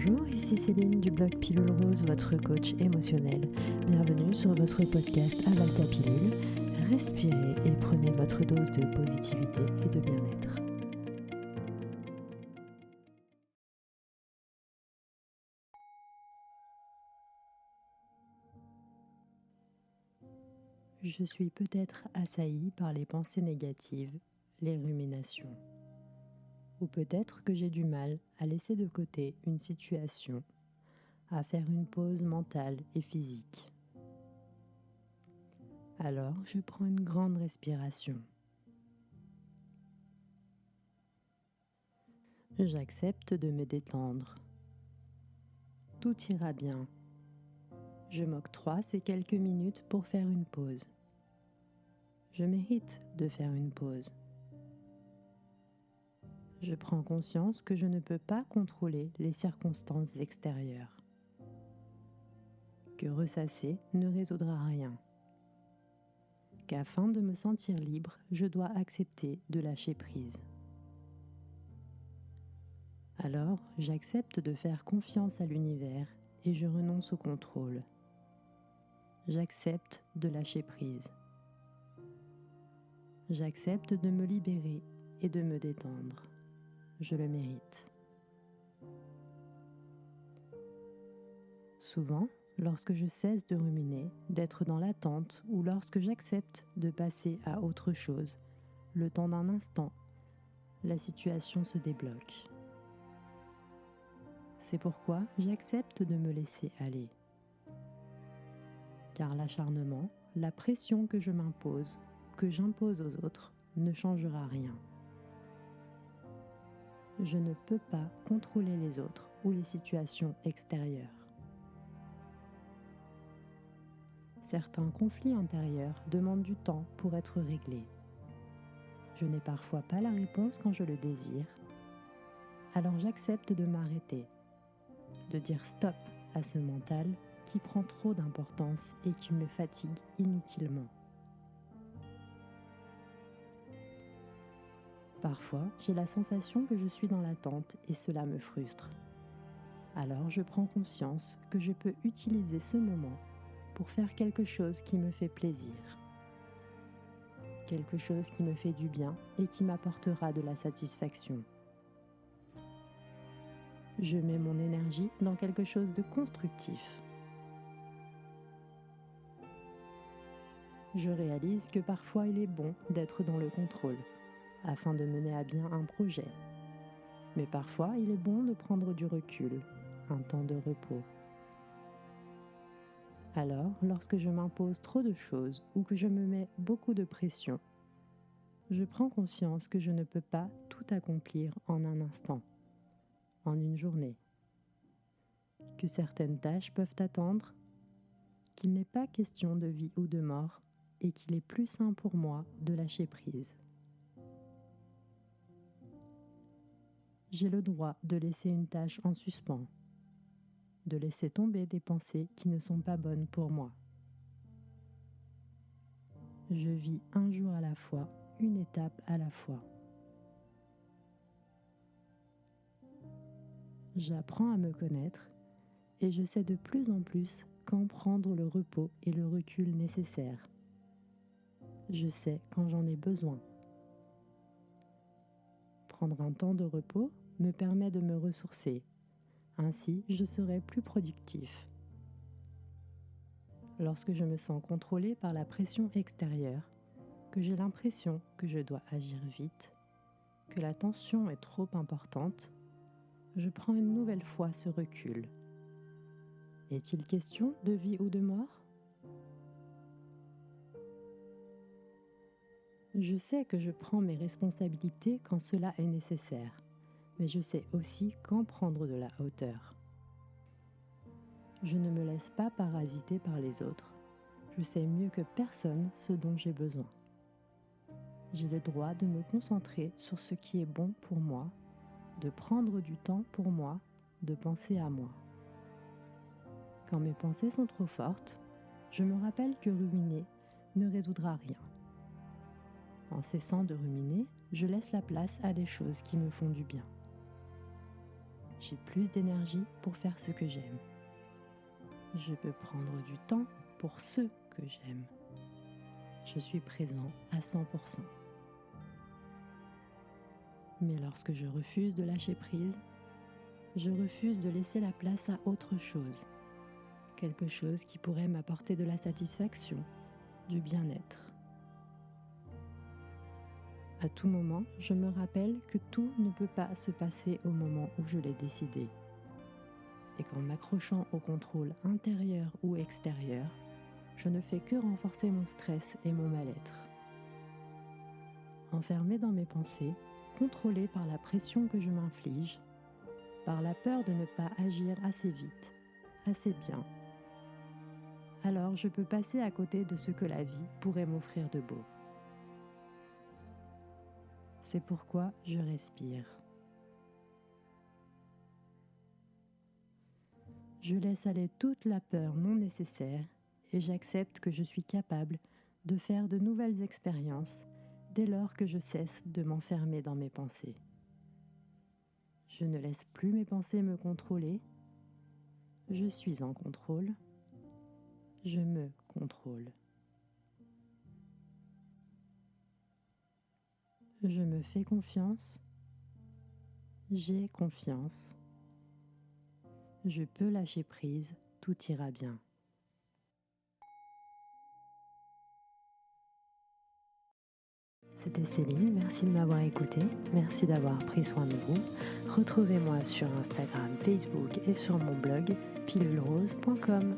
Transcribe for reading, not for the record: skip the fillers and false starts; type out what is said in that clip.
Bonjour, ici Céline du blog Pilule Rose, votre coach émotionnel. Bienvenue sur votre podcast Avale ta pilule. Respirez et prenez votre dose de positivité et de bien-être. Je suis peut-être assaillie par les pensées négatives, les ruminations. Ou peut-être que j'ai du mal à laisser de côté une situation, à faire une pause mentale et physique. Alors, je prends une grande respiration. J'accepte de me détendre. Tout ira bien. Je m'octroie ces quelques minutes pour faire une pause. Je mérite de faire une pause. Je prends conscience que je ne peux pas contrôler les circonstances extérieures. Que ressasser ne résoudra rien. Qu'afin de me sentir libre, je dois accepter de lâcher prise. Alors, j'accepte de faire confiance à l'univers et je renonce au contrôle. J'accepte de lâcher prise. J'accepte de me libérer et de me détendre. Je le mérite. Souvent, lorsque je cesse de ruminer, d'être dans l'attente ou lorsque j'accepte de passer à autre chose, le temps d'un instant, la situation se débloque. C'est pourquoi j'accepte de me laisser aller. Car l'acharnement, la pression que je m'impose, que j'impose aux autres, ne changera rien. Je ne peux pas contrôler les autres ou les situations extérieures. Certains conflits intérieurs demandent du temps pour être réglés. Je n'ai parfois pas la réponse quand je le désire, alors j'accepte de m'arrêter, de dire stop à ce mental qui prend trop d'importance et qui me fatigue inutilement. Parfois, j'ai la sensation que je suis dans l'attente et cela me frustre. Alors je prends conscience que je peux utiliser ce moment pour faire quelque chose qui me fait plaisir. Quelque chose qui me fait du bien et qui m'apportera de la satisfaction. Je mets mon énergie dans quelque chose de constructif. Je réalise que parfois il est bon d'être dans le contrôle, afin de mener à bien un projet. Mais parfois il est bon de prendre du recul, un temps de repos. Alors, lorsque je m'impose trop de choses ou que je me mets beaucoup de pression, je prends conscience que je ne peux pas tout accomplir en un instant, en une journée. Que certaines tâches peuvent attendre, qu'il n'est pas question de vie ou de mort et qu'il est plus sain pour moi de lâcher prise. J'ai le droit de laisser une tâche en suspens, de laisser tomber des pensées qui ne sont pas bonnes pour moi. Je vis un jour à la fois, une étape à la fois. J'apprends à me connaître et je sais de plus en plus quand prendre le repos et le recul nécessaires. Je sais quand j'en ai besoin. Prendre un temps de repos me permet de me ressourcer. Ainsi, je serai plus productif. Lorsque je me sens contrôlée par la pression extérieure, que j'ai l'impression que je dois agir vite, que la tension est trop importante, je prends une nouvelle fois ce recul. Est-il question de vie ou de mort ? Je sais que je prends mes responsabilités quand cela est nécessaire, mais je sais aussi quand prendre de la hauteur. Je ne me laisse pas parasiter par les autres. Je sais mieux que personne ce dont j'ai besoin. J'ai le droit de me concentrer sur ce qui est bon pour moi, de prendre du temps pour moi, de penser à moi. Quand mes pensées sont trop fortes, je me rappelle que ruminer ne résoudra rien. En cessant de ruminer, je laisse la place à des choses qui me font du bien. j'ai plus d'énergie pour faire ce que j'aime. Je peux prendre du temps pour ceux que j'aime. Je suis présent à 100%. Mais lorsque je refuse de lâcher prise, je refuse de laisser la place à autre chose. Quelque chose qui pourrait m'apporter de la satisfaction, du bien-être. À tout moment, je me rappelle que tout ne peut pas se passer au moment où je l'ai décidé. Et qu'en m'accrochant au contrôle intérieur ou extérieur, je ne fais que renforcer mon stress et mon mal-être. Enfermée dans mes pensées, contrôlée par la pression que je m'inflige, par la peur de ne pas agir assez vite, assez bien, alors je peux passer à côté de ce que la vie pourrait m'offrir de beau. C'est pourquoi je respire. Je laisse aller toute la peur non nécessaire et j'accepte que je suis capable de faire de nouvelles expériences dès lors que je cesse de m'enfermer dans mes pensées. Je ne laisse plus mes pensées me contrôler. Je suis en contrôle. Je me contrôle. Je me fais confiance. J'ai confiance. Je peux lâcher prise, tout ira bien. C'était Céline, merci de m'avoir écouté, merci d'avoir pris soin de vous. Retrouvez-moi sur Instagram, Facebook et sur mon blog pilulerose.com.